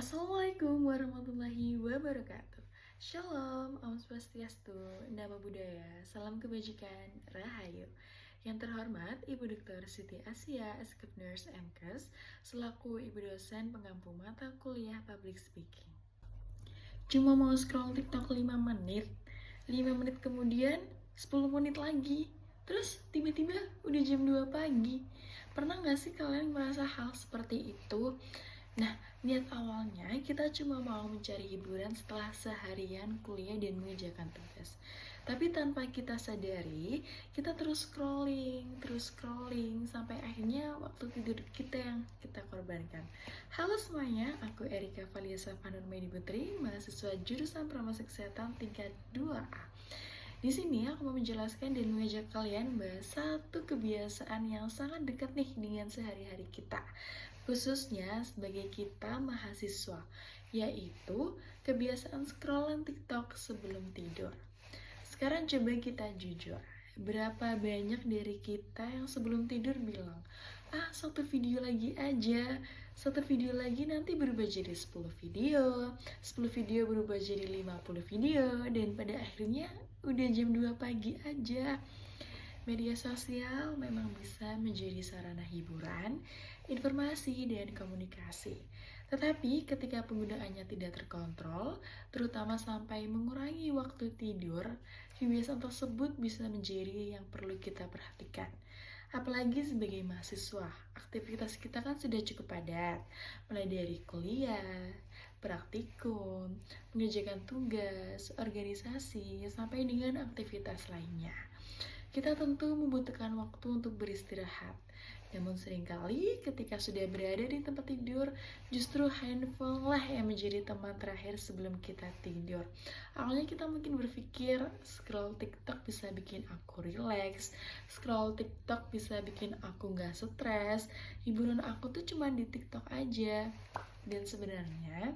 Assalamualaikum warahmatullahi wabarakatuh. Shalom, Om Swastiastu, Namo Buddhaya, salam kebajikan, Rahayu. Yang terhormat Ibu Dr. Siti Asia, Escape Nurse MKes, selaku Ibu dosen pengampu mata kuliah Public Speaking. Cuma mau scroll TikTok 5 menit, 5 menit kemudian 10 menit lagi. Terus tiba-tiba udah jam 2 pagi. Pernah gak sih kalian merasa hal seperti itu? Nah, niat awalnya kita cuma mau mencari hiburan setelah seharian kuliah dan mengerjakan tugas. Tapi tanpa kita sadari, kita terus scrolling, sampai akhirnya waktu tidur kita yang kita korbankan. Halo semuanya, aku Erika Valiasa Panurmedi Putri, mahasiswa jurusan Farmasi Kesehatan tingkat 2A. Di sini aku mau menjelaskan dan mengajak kalian bahas satu kebiasaan yang sangat dekat nih dengan sehari-hari kita, khususnya sebagai kita mahasiswa, yaitu kebiasaan scrolling TikTok sebelum tidur. Sekarang coba kita jujur, berapa banyak dari kita yang sebelum tidur bilang, satu video lagi aja, satu video lagi nanti berubah jadi 10 video, 10 video berubah jadi 50 video, dan pada akhirnya udah jam 2 pagi aja. Media sosial memang bisa menjadi sarana hiburan, informasi, dan komunikasi. Tetapi ketika penggunaannya tidak terkontrol, terutama sampai mengurangi waktu tidur, kebiasaan tersebut bisa menjadi yang perlu kita perhatikan. Apalagi sebagai mahasiswa, aktivitas kita kan sudah cukup padat, mulai dari kuliah, praktikum, mengerjakan tugas, organisasi, sampai dengan aktivitas lainnya. Kita tentu membutuhkan waktu untuk beristirahat. Namun seringkali ketika sudah berada di tempat tidur, justru handphone lah yang menjadi teman terakhir sebelum kita tidur. Awalnya kita mungkin berpikir scroll TikTok bisa bikin aku relax, scroll TikTok bisa bikin aku gak stres, hiburan aku tuh cuma di TikTok aja. Dan sebenarnya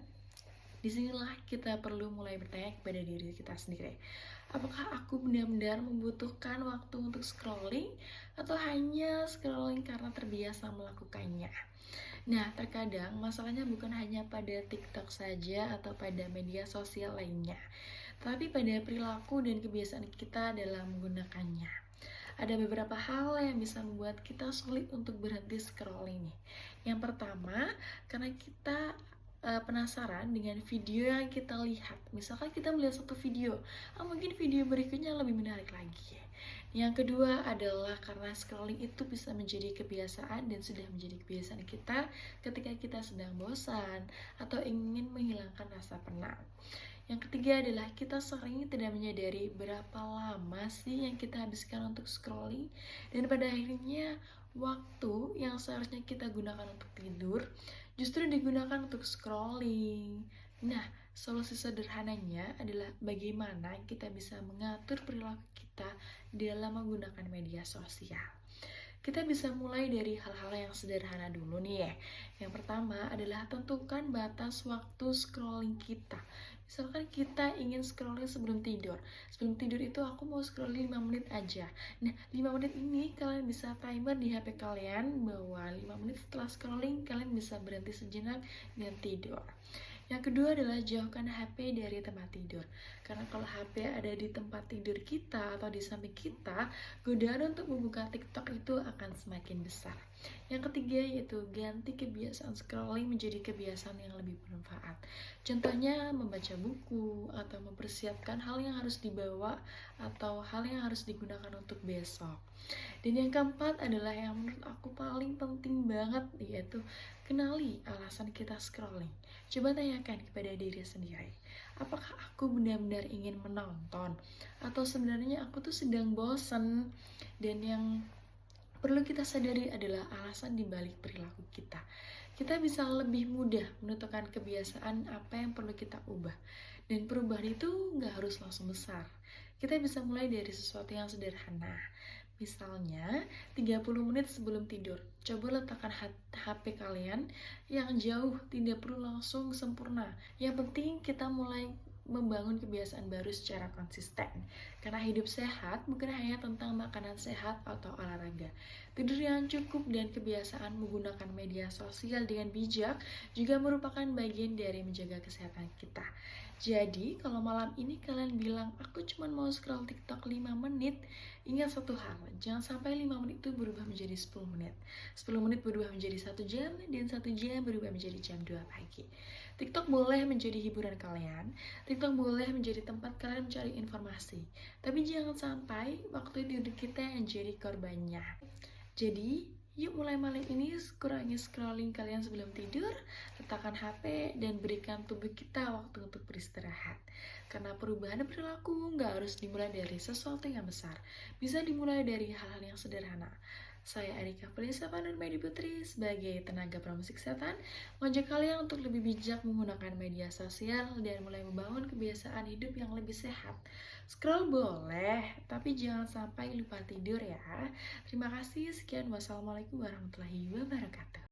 disinilah kita perlu mulai bertanya kepada diri kita sendiri. Apakah aku benar-benar membutuhkan waktu untuk scrolling atau hanya scrolling karena terbiasa melakukannya? Nah, terkadang masalahnya bukan hanya pada TikTok saja atau pada media sosial lainnya, tapi pada perilaku dan kebiasaan kita dalam menggunakannya. Ada beberapa hal yang bisa membuat kita sulit untuk berhenti scrolling nih. Yang pertama, karena kita penasaran dengan video yang kita lihat. Misalkan kita melihat satu video, mungkin video berikutnya lebih menarik lagi. Yang kedua adalah karena scrolling itu bisa menjadi kebiasaan dan sudah menjadi kebiasaan kita ketika kita sedang bosan atau ingin menghilangkan rasa penat. Yang ketiga adalah kita sering tidak menyadari berapa lama sih yang kita habiskan untuk scrolling, dan pada akhirnya waktu yang seharusnya kita gunakan untuk tidur justru digunakan untuk scrolling. Nah, solusi sederhananya adalah bagaimana kita bisa mengatur perilaku kita dalam menggunakan media sosial. Kita bisa mulai dari hal-hal yang sederhana dulu nih ya. Yang pertama adalah tentukan batas waktu scrolling kita. Misalkan kita ingin scrolling sebelum tidur. Sebelum tidur itu aku mau scrolling 5 menit aja. Nah, 5 menit ini kalian bisa timer di HP kalian bahwa 5 menit setelah scrolling kalian bisa berhenti sejenak dan tidur. Yang kedua adalah jauhkan HP dari tempat tidur. Karena kalau HP ada di tempat tidur kita atau di samping kita, godaan untuk membuka TikTok itu akan semakin besar. Yang ketiga yaitu ganti kebiasaan scrolling menjadi kebiasaan yang lebih bermanfaat. Contohnya membaca buku atau mempersiapkan hal yang harus dibawa atau hal yang harus digunakan untuk besok. Dan yang keempat adalah yang menurut aku paling penting banget, yaitu kenali alasan kita scrolling. Coba tanyakan kepada diri sendiri, apakah aku benar-benar ingin menonton atau sebenarnya aku tuh sedang bosan? Dan yang perlu kita sadari adalah alasan dibalik perilaku kita. Kita bisa lebih mudah menentukan kebiasaan apa yang perlu kita ubah. Dan perubahan itu nggak harus langsung besar. Kita bisa mulai dari sesuatu yang sederhana. Misalnya, 30 menit sebelum tidur. Coba letakkan HP kalian yang jauh, tidak perlu langsung sempurna. Yang penting kita mulai membangun kebiasaan baru secara konsisten. Karena hidup sehat bukan hanya tentang makanan sehat atau olahraga. Tidur yang cukup dan kebiasaan menggunakan media sosial dengan bijak juga merupakan bagian dari menjaga kesehatan kita. Jadi, kalau malam ini kalian bilang, aku cuma mau scroll TikTok 5 menit, ingat satu hal, jangan sampai 5 menit itu berubah menjadi 10 menit. 10 menit berubah menjadi 1 jam, dan 1 jam berubah menjadi jam 2 pagi. TikTok boleh menjadi hiburan kalian, TikTok boleh menjadi tempat kalian mencari informasi. Tapi jangan sampai waktu tidur kita yang jadi korbannya. Jadi, yuk mulai malam ini kurangi scrolling kalian sebelum tidur, letakkan HP, dan berikan tubuh kita waktu untuk beristirahat. Karena perubahan perilaku nggak harus dimulai dari sesuatu yang besar, bisa dimulai dari hal-hal yang sederhana. Saya Erika Felisa Panurmedi Putri sebagai tenaga promosi kesehatan mengajak kalian untuk lebih bijak menggunakan media sosial dan mulai membangun kebiasaan hidup yang lebih sehat. Scroll boleh, tapi jangan sampai lupa tidur ya. Terima kasih, sekian. Wassalamualaikum warahmatullahi wabarakatuh.